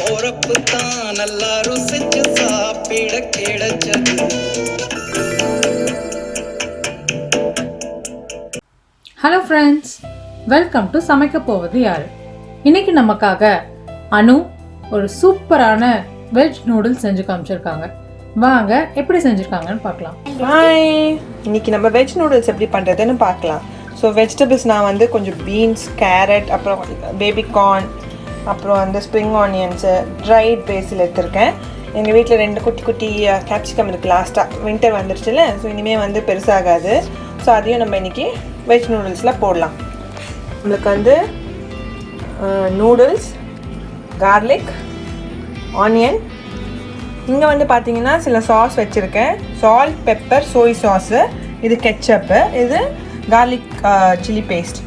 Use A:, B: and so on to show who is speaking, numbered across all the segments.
A: போறப்பு தான் நல்லா ருசிச்சு சாப்பிட கிடைச்சது.
B: ஹலோ ஃப்ரெண்ட்ஸ், வெல்கம் டு சமைக்க போவது யார். இன்னைக்கு நமக்காக அனு ஒரு சூப்பரான வெஜ் நூடுல்ஸ் செஞ்சு காமிச்சிருக்காங்க. வாங்க எப்படி செஞ்சுருக்காங்கன்னு பார்க்கலாம்.
C: ஹாய், இன்னைக்கு நம்ம வெஜ் நூடுல்ஸ் எப்படி பண்ணுறதுன்னு பார்க்கலாம். ஸோ வெஜிடபிள்ஸ் நான் வந்து கொஞ்சம் பீன்ஸ், கேரட், அப்புறம் பேபி கார்ன், அப்புறம் வந்து ஸ்ப்ரிங் ஆனியன்ஸு, ட்ரைட் பேசில் எடுத்துருக்கேன். எங்கள் வீட்டில் 2 குட்டி குட்டி கேப்சிகம் இருக்குது. லாஸ்ட்டாக வின்டர் வந்துருச்சுல, ஸோ இனிமேல் வந்து பெருசாகாது. ஸோ அதையும் நம்ம இன்றைக்கி வெஜ் நூடுல்ஸில் போடலாம். நம்மளுக்கு வந்து நூடுல்ஸ், கார்லிக், ஆனியன், இங்கே வந்து பார்த்தீங்கன்னா சில சாஸ் வச்சுருக்கேன். சால்ட், பெப்பர், சோய் சாஸு, இது கெச்சப்பு, இது கார்லிக் சில்லி பேஸ்ட்.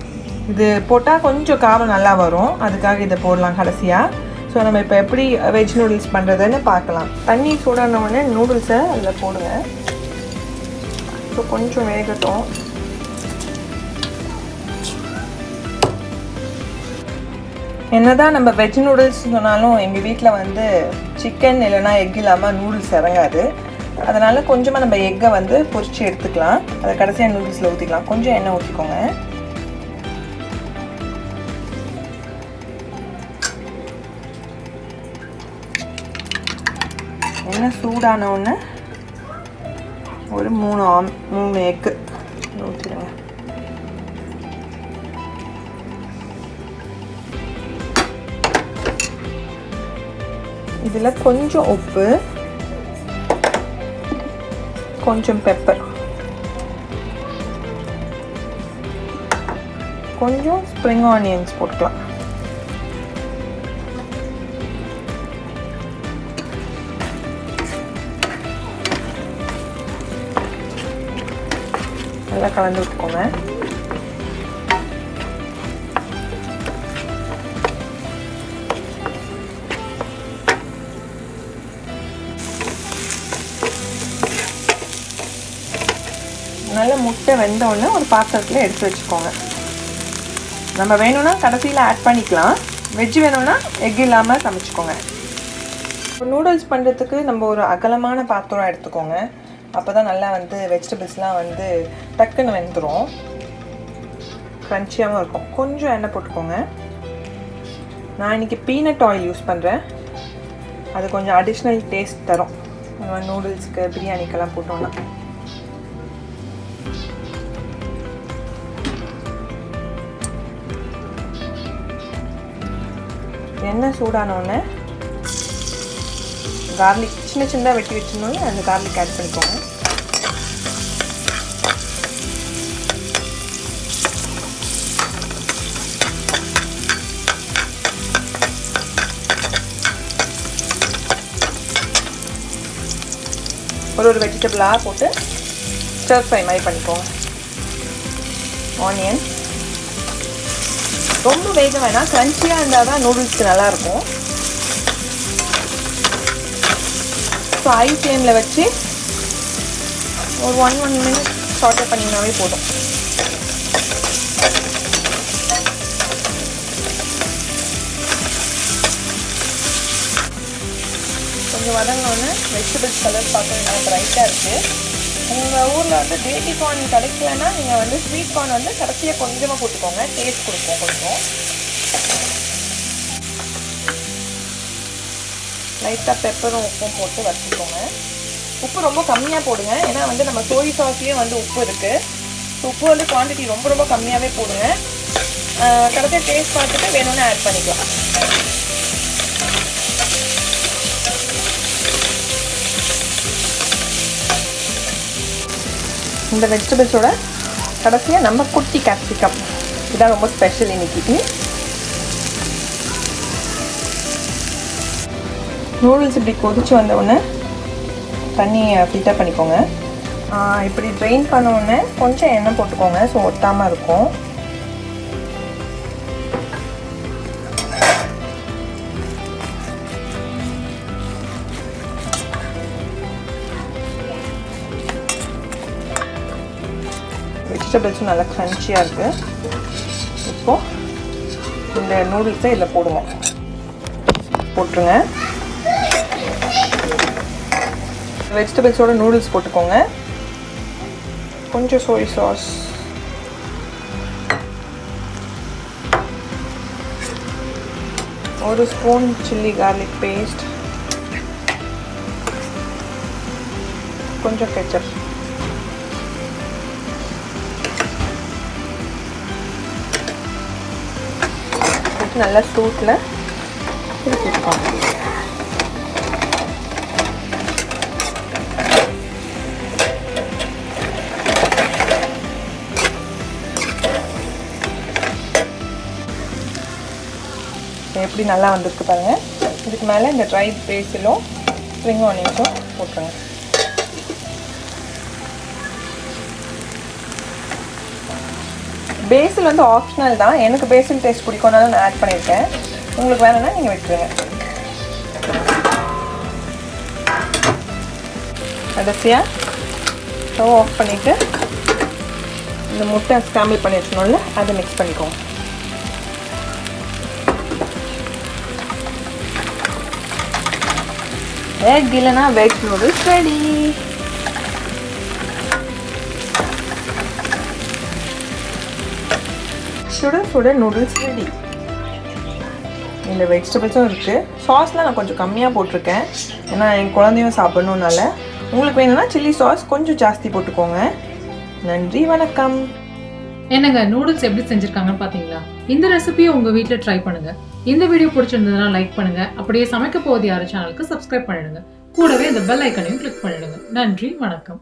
C: இது போட்டால் கொஞ்சம் காரம் நல்லா வரும், அதுக்காக இதை போடலாம் கடைசியாக. ஸோ நம்ம இப்போ எப்படி வெஜ் நூடுல்ஸ் பண்ணுறதுன்னு பார்க்கலாம். தண்ணி சூடானவுடனே நூடுல்ஸை அதில் போடுங்க. ஸோ கொஞ்சம் வேகட்டும். என்னதான் நம்ம வெஜ் நூடுல்ஸ் சொன்னாலும் எங்கள் வீட்டில் வந்து சிக்கன் இல்லைனா எக் இல்லாமல் நூடுல்ஸ் இறங்காது. அதனால் கொஞ்சமாக நம்ம எக்கை வந்து பொரிச்சு எடுத்துக்கலாம். அதை கடைசியாக நூடுல்ஸில் ஊற்றிக்கலாம். கொஞ்சம் எண்ணெய் ஊற்றிக்கோங்க. எண்ணெய் சூடானவுடனே ஒரு 3 எக்கு ஊற்றிடுங்க. இதில் கொஞ்சம் உப்பு, கொஞ்சம் பெப்பர், கொஞ்சம் ஸ்ப்ரிங் ஆனியன்ஸ் போட்டுக்கலாம். நல்லா கலந்து விட்டுக்கோங்க. நல்ல முட்டை வெந்தோடனே ஒரு பாத்திரத்தில் எடுத்து வச்சுக்கோங்க. நம்ம வேணும்னா கடைசியில் ஆட் பண்ணிக்கலாம். வெஜ் வேணும்னா எக் இல்லாமல் சமைச்சிக்கோங்க. இப்போ நூடுல்ஸ் பண்ணுறதுக்கு நம்ம ஒரு அகலமான பாத்திரம் எடுத்துக்கோங்க. அப்போ தான் நல்லா வந்து வெஜிடபிள்ஸ்லாம் வந்து டக்குன்னு வெந்துடும், க்ரன்ச்சியாகவும் இருக்கும். கொஞ்சம் எண்ணெய் போட்டுக்கோங்க. நான் இன்றைக்கி பீனட் ஆயில் யூஸ் பண்ணுறேன். அது கொஞ்சம் அடிஷ்னல் டேஸ்ட் தரும் நம்ம நூடுல்ஸ்க்கு, பிரியாணிக்கெல்லாம் போட்டோம்னா. எண்ணெய் சூடானோடனே கார்லிக் சின்னதாக வெட்டி வச்சுனோடனே அந்த கார்லிக் ஆட் பண்ணிக்கோங்க. ஒரு வெஜிடபிளாக போட்டு ஸ்டர் ஃப்ரை மாதிரி பண்ணிக்கோங்க. ஆனியன் ரொம்ப வேக வேணாம், க்ரன்ச்சியாக இருந்தால் தான் நூடுல்ஸ்க்கு நல்லாயிருக்கும். ஸோ ஹை ஃப்ளேமில் வச்சு ஒரு 1 மினிட் சாட்டே பண்ணிங்கனாவே போதும். கொஞ்சம் வதங்கினோன்னு வெஜிடபிள்ஸ் கலர் பார்த்தீங்கன்னா ப்ரைட்டாக இருக்குது. உங்கள் ஊரில் வந்து பேபி கார்ன் கிடைக்கலன்னா நீங்கள் வந்து ஸ்வீட் கார்ன் வந்து கடைசியாக கொஞ்சமாக போட்டுக்கோங்க, டேஸ்ட் கொடுக்கும். கொஞ்சம் லைட்டாக பெப்பரும் உப்பும் போட்டு வச்சுக்கோங்க. உப்பு ரொம்ப கம்மியாக போடுங்க, ஏன்னா வந்து நம்ம சோய் சாஸ்லேயும் வந்து உப்பு இருக்குது. ஸோ உப்பு வந்து குவான்டிட்டி ரொம்ப கம்மியாகவே போடுங்க. கடைசியாக டேஸ்ட் பார்த்துட்டு வேணும்னு ஆட் பண்ணிக்கலாம். இந்த வெஜிடபிள்ஸோட கடைசியாக நம்ம குட்டி கேப்சிகம், இதுதான் ரொம்ப ஸ்பெஷல் இன்னைக்கு. நூடுல்ஸ் இப்படி கொதிச்சு வந்தவுடனே தண்ணியை ஃபில்டர் பண்ணிக்கோங்க. இப்படி ட்ரெயின் பண்ணவுடனே கொஞ்சம் எண்ணெய் போட்டுக்கோங்க, ஸோ ஒட்டாமல் இருக்கும். வெஜிடபிள்ஸும் நல்லா க்ரன்ச்சியாக இருக்குது. இப்போது இந்த நூடுல்ஸை இதில் போடுங்க. போட்டுருங்க. வெஜிடபிள்ஸோட நூடுல்ஸ் போட்டுக்கோங்க. கொஞ்சம் சோய் சாஸ், ஒரு ஸ்பூன் சில்லி கார்லிக் பேஸ்ட், கொஞ்சம் கெச்சப், நல்லா சூட்டில் திருப்பிட்டுக்கோங்க. எப்படி நல்லா வந்துருக்கு பாருங்கள். இதுக்கு மேலே இந்த ட்ரை பேசிலும் ஸ்ப்ரிங் ஆனியன்ஸும் போட்டுருங்க. பேசில் வந்து ஆப்ஷனல் தான். எனக்கு பேசில் டேஸ்ட் பிடிக்கும்னால நான் ஆட் பண்ணியிருக்கேன். உங்களுக்கு வேணும்னா நீங்கள் விட்டுருங்க. கடைசியாக ஸ்டவ் ஆஃப் பண்ணிவிட்டு இந்த முட்டை ஸ்க்ராம்பிள் பண்ணி வச்சுனோம்ல அதை மிக்ஸ் பண்ணிக்கோங்க. எக் இல்லைனா வெஜ் நூடுல்ஸ் ரெடி. சுட சுட நூடுல்ஸ் ரெடி. இந்த வெஜிடபிள்ஸும் இருக்குது. சாஸ்லாம் நான் கொஞ்சம் கம்மியாக போட்டிருக்கேன், ஏன்னா என் குழந்தையும் சாப்பிட்ணுன்னால. உங்களுக்கு வேணும்னா சில்லி சாஸ் கொஞ்சம் ஜாஸ்தி போட்டுக்கோங்க. நன்றி, வணக்கம்.
B: என்னங்க நூடுல்ஸ் எப்படி செஞ்சுருக்காங்கன்னு பார்த்தீங்களா? இந்த ரெசிபியை உங்கள் வீட்டில் ட்ரை பண்ணுங்கள். இந்த வீடியோ பிடிச்சிருந்ததுன்னா லைக் பண்ணுங்கள். அப்படியே சமைக்க போவது யார் சேனலுக்கு சப்ஸ்கிரைப் பண்ணிடுங்க. கூடவே இந்த பெல் ஐக்கனையும் கிளிக் பண்ணிடுங்க. நன்றி, வணக்கம்.